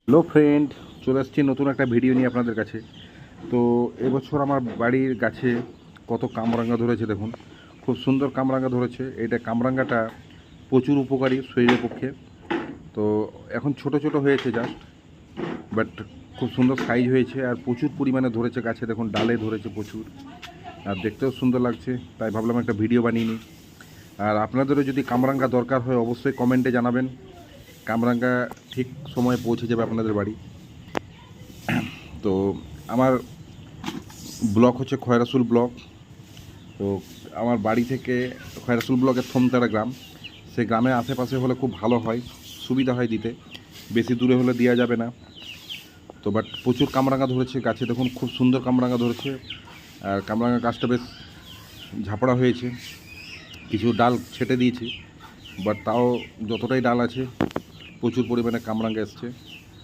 Hello friend, চলে আসছি নতুন একটা ভিডিও নিয়ে আপনাদের কাছে। তো এবছর আমার বাড়ির গাছে কত কামরাঙা ধরেছে দেখুন, খুব সুন্দর কামরাঙা ধরেছে। এটা কামরাঙাটা প্রচুর উপকারী শরীরের পক্ষে। তো এখন ছোট ছোট হয়েছে জাস্ট, বাট খুব সুন্দর সাইজ হয়েছে আর প্রচুর পরিমাণে ধরেছে গাছে, দেখুন ডালে ধরেছে প্রচুর, আর দেখতেও সুন্দর লাগছে। তাই ভাবলাম একটা ভিডিও বানিয়ে নিই। আর আপনাদেরও যদি কামরাঙা দরকার হয় অবশ্যই কমেন্টে জানাবেন, কামরাঙা ঠিক সময়ে পৌঁছে যাবে আপনাদের বাড়ি। তো আমার ব্লক হচ্ছে খয়রাসুল ব্লক। তো আমার বাড়ি থেকে খয়রাসুল ব্লকের থমতারা গ্রাম, সেই গ্রামের আশেপাশে হলে খুব ভালো হয়, সুবিধা হয় দিতে। বেশি দূরে হলে দেওয়া যাবে না। তো বাট প্রচুর কামরাঙা ধরেছে গাছে, দেখুন খুব সুন্দর কামরাঙা ধরেছে। আর কামরাঙা গাছটা বেশ ঝাপড়া হয়েছে, কিছু ডাল ছেটে দিয়েছি, বাট তাও যতটাই ডাল আছে প্রচুর পরিমাণে কামরাঙা এসছে।